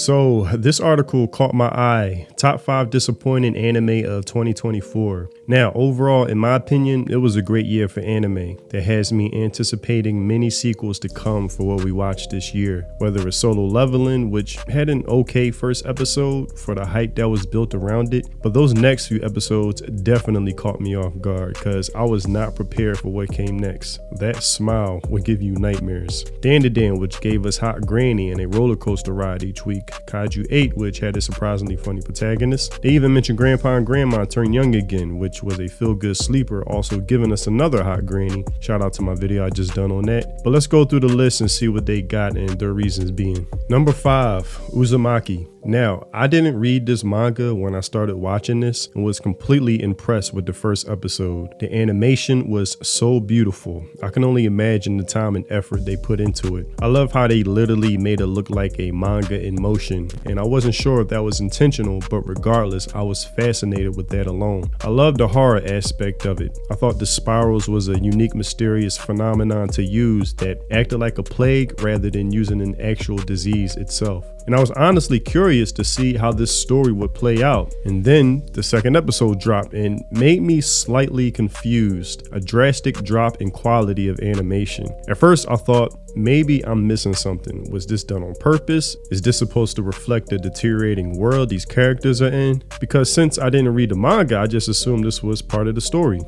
So this article caught my eye. Top 5 disappointing anime of 2024. Now, overall, in my opinion, it was a great year for anime that has me anticipating many sequels to come for what we watched this year. Whether it's Solo Leveling, which had an okay first episode for the hype that was built around it, but those next few episodes definitely caught me off guard because I was not prepared for what came next. That smile would give you nightmares. Dan, which gave us Hot Granny and a roller coaster ride each week. Kaiju 8, which had a surprisingly funny protagonist. They even mentioned Grandpa and Grandma Turn Young Again, which was a feel-good sleeper, also giving us another Hot Granny. Shout out to my video I just done on that. But let's go through the list and see what they got and their reasons being. Number 5, Uzumaki. Now, I didn't read this manga when I started watching this and was completely impressed with the first episode. The animation was so beautiful. I can only imagine the time and effort they put into it. I love how they literally made it look like a manga in motion, and I wasn't sure if that was intentional, but regardless, I was fascinated with that alone. I love the horror aspect of it. I thought the spirals was a unique, mysterious phenomenon to use that acted like a plague rather than using an actual disease itself. And I was honestly curious to see how this story would play out. And then the second episode dropped and made me slightly confused. A drastic drop in quality of animation. At first I thought, maybe I'm missing something. Was this done on purpose? Is this supposed to reflect the deteriorating world these characters are in? Because since I didn't read the manga, I just assumed this was part of the story.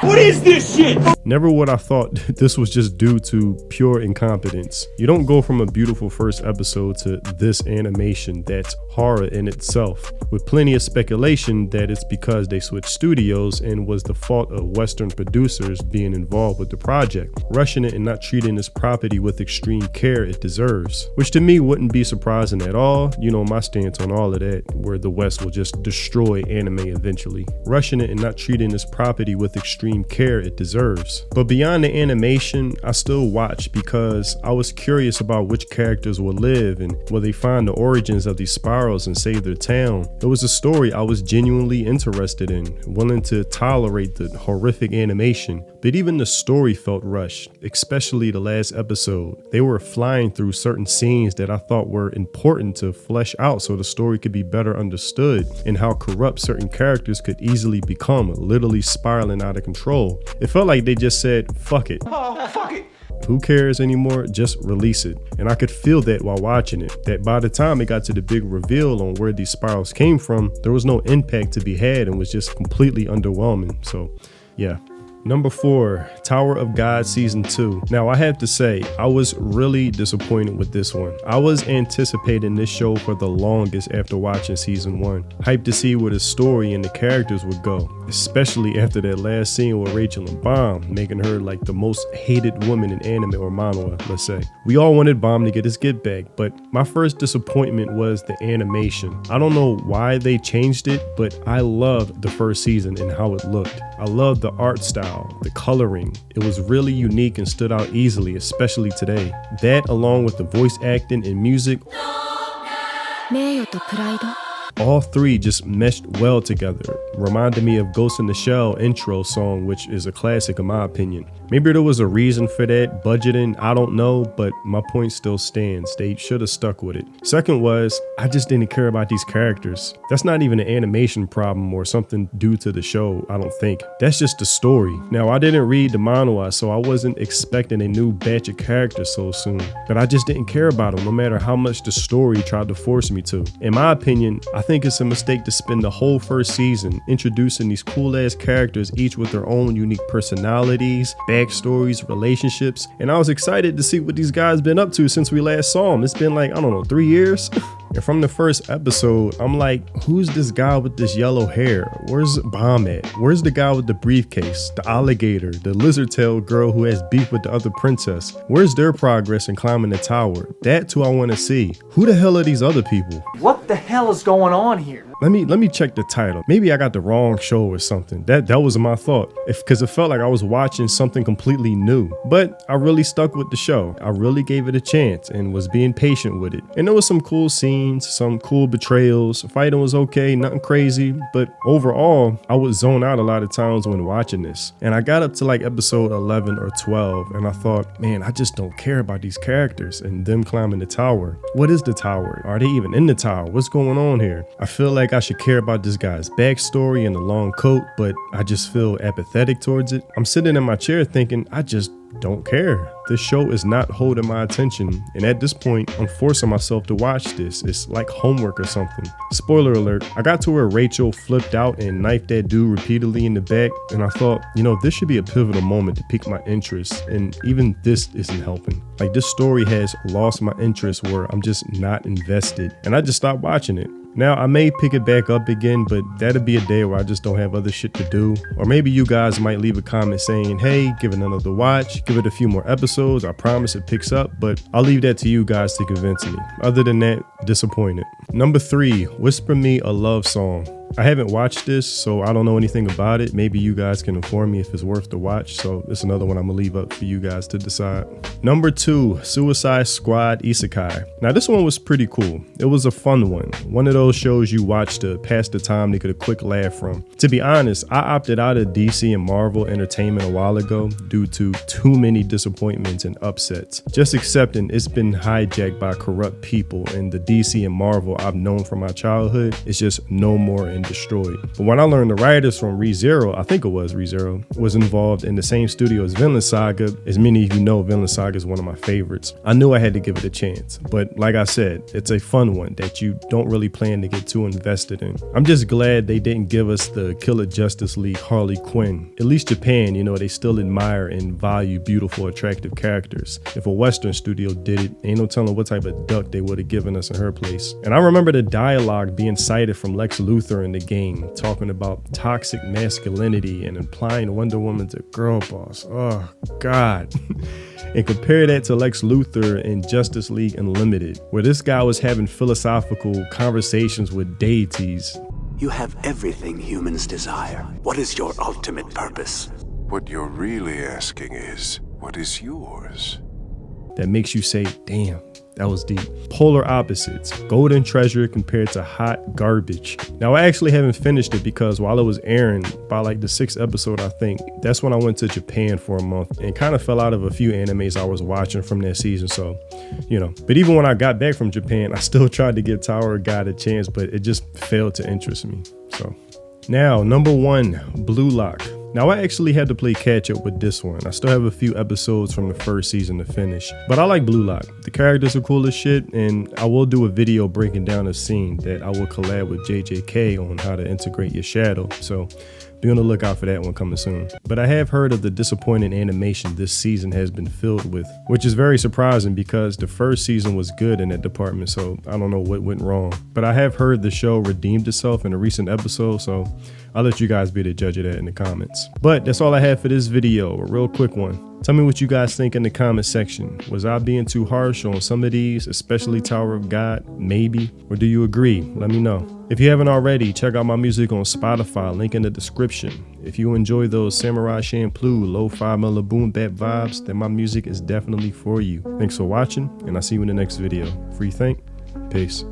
What is this shit? Never would I thought this was just due to pure incompetence. You don't go from a beautiful first episode to this animation that's horror in itself, with plenty of speculation that it's because they switched studios and was the fault of Western producers being involved with the project, rushing it and not treating this property with extreme care it deserves. Which to me wouldn't be surprising at all. You know my stance on all of that, where the West will just destroy anime eventually. Rushing it and not treating this property with extreme care it deserves. But beyond the animation, I still watched because I was curious about which characters will live and will they find the origins of these spirals and save their town. It was a story I was genuinely interested in, willing to tolerate the horrific animation, but even the story felt rushed, especially the last episode. They were flying through certain scenes that I thought were important to flesh out so the story could be better understood, and how corrupt certain characters could easily become, literally spiraling out of control. It felt like they just said, fuck it. Oh, fuck it. Who cares anymore? Just release it. And I could feel that while watching it, that by the time it got to the big reveal on where these spirals came from, there was no impact to be had and was just completely underwhelming. So yeah. Number 4, Tower of God Season 2. Now I have to say, I was really disappointed with this one. I was anticipating this show for the longest after watching Season 1. Hyped to see where the story and the characters would go, especially after that last scene with Rachel and Bomb, making her like the most hated woman in anime or manga, let's say. We all wanted Bomb to get his get back, but my first disappointment was the animation. I don't know why they changed it, but I loved the first season and how it looked. I loved the art style, the coloring. It was really unique and stood out easily, especially today. That, along with the voice acting and music, all three just meshed well together. Reminded me of Ghost in the Shell intro song, which is a classic in my opinion. Maybe there was a reason for that, budgeting, I don't know, but my point still stands. They should have stuck with it. Second was, I just didn't care about these characters. That's not even an animation problem or something due to the show, I don't think. That's just the story. Now, I didn't read the manhwa, so I wasn't expecting a new batch of characters so soon, but I just didn't care about them no matter how much the story tried to force me to. In my opinion, I think it's a mistake to spend the whole first season introducing these cool ass characters, each with their own unique personalities, backstories, relationships, and I was excited to see what these guys been up to since we last saw them. It's been like, I don't know, 3 years? And from the first episode, I'm like, who's this guy with this yellow hair? Where's Bomb at? Where's the guy with the briefcase, the alligator, the lizard-tailed girl who has beef with the other princess? Where's their progress in climbing the tower? That's who I want to see. Who the hell are these other people? What the hell is going on here? let me check the title. Maybe I got the wrong show or something. That was my thought. Because it felt like I was watching something completely new. But I really stuck with the show. I really gave it a chance and was being patient with it. And there was some cool scenes, some cool betrayals. Fighting was okay, nothing crazy. But overall, I would zone out a lot of times when watching this. And I got up to like episode 11 or 12 and I thought, man, I just don't care about these characters and them climbing the tower. What is the tower? Are they even in the tower? What's going on here? I feel like I should care about this guy's backstory and the long coat, but I just feel apathetic towards it. I'm sitting in my chair thinking, I just don't care. This show is not holding my attention, and at this point, I'm forcing myself to watch this. It's like homework or something. Spoiler alert, I got to where Rachel flipped out and knifed that dude repeatedly in the back, and I thought, this should be a pivotal moment to pique my interest, and even this isn't helping. Like, this story has lost my interest where I'm just not invested, and I just stopped watching it. Now, I may pick it back up again, but that'll be a day where I just don't have other shit to do. Or maybe you guys might leave a comment saying, hey, give it another watch, give it a few more episodes. I promise it picks up, but I'll leave that to you guys to convince me. Other than that, disappointed. Number 3, Whisper Me a Love Song. I haven't watched this, so I don't know anything about it. Maybe you guys can inform me if it's worth the watch. So it's another one I'm gonna leave up for you guys to decide. Number 2, Suicide Squad Isekai. Now this one was pretty cool. It was a fun one. One of those shows you watch to pass the time to get a quick laugh from. To be honest, I opted out of DC and Marvel Entertainment a while ago due to too many disappointments and upsets. Just accepting it's been hijacked by corrupt people, and the DC and Marvel I've known from my childhood is just no more and destroyed. But when I learned the writers from ReZero, I think it was ReZero, was involved in the same studio as Vinland Saga, as many of you know, Vinland Saga is one of my favorites. I knew I had to give it a chance, but like I said, it's a fun one that you don't really plan to get too invested in. I'm just glad they didn't give us the Killer Justice League Harley Quinn. At least Japan, they still admire and value beautiful, attractive characters. If a Western studio did it, ain't no telling what type of duck they would have given us in her place. And I remember the dialogue being cited from Lex Luthor in the game, talking about toxic masculinity and implying Wonder Woman's a girl boss. Oh, God. And compare that to Lex Luthor in Justice League Unlimited, where this guy was having philosophical conversations with deities. You have everything humans desire. What is your ultimate purpose? What you're really asking is, what is yours? That makes you say, damn, that was deep. Polar opposites, golden treasure compared to hot garbage. Now, I actually haven't finished it because while it was airing, by like the 6th episode, I think, that's when I went to Japan for a month and kind of fell out of a few animes I was watching from that season. So, but even when I got back from Japan, I still tried to give Tower of God a chance, but it just failed to interest me. So now, number 1, Blue Lock. Now, I actually had to play catch up with this one. I still have a few episodes from the first season to finish, but I like Blue Lock. The characters are cool as shit, and I will do a video breaking down a scene that I will collab with JJK on how to integrate your shadow. So be on the lookout for that one coming soon. But I have heard of the disappointing animation this season has been filled with, which is very surprising because the first season was good in that department, so I don't know what went wrong. But I have heard the show redeemed itself in a recent episode, so I'll let you guys be the judge of that in the comments. But that's all I have for this video, a real quick one. Tell me what you guys think in the comment section. Was I being too harsh on some of these, especially Tower of God? Maybe. Or do you agree? Let me know. If you haven't already, check out my music on Spotify, link in the description. If you enjoy those Samurai Champloo, lo-fi mellow boom bap vibes, then my music is definitely for you. Thanks for watching, and I'll see you in the next video. Free think. Peace.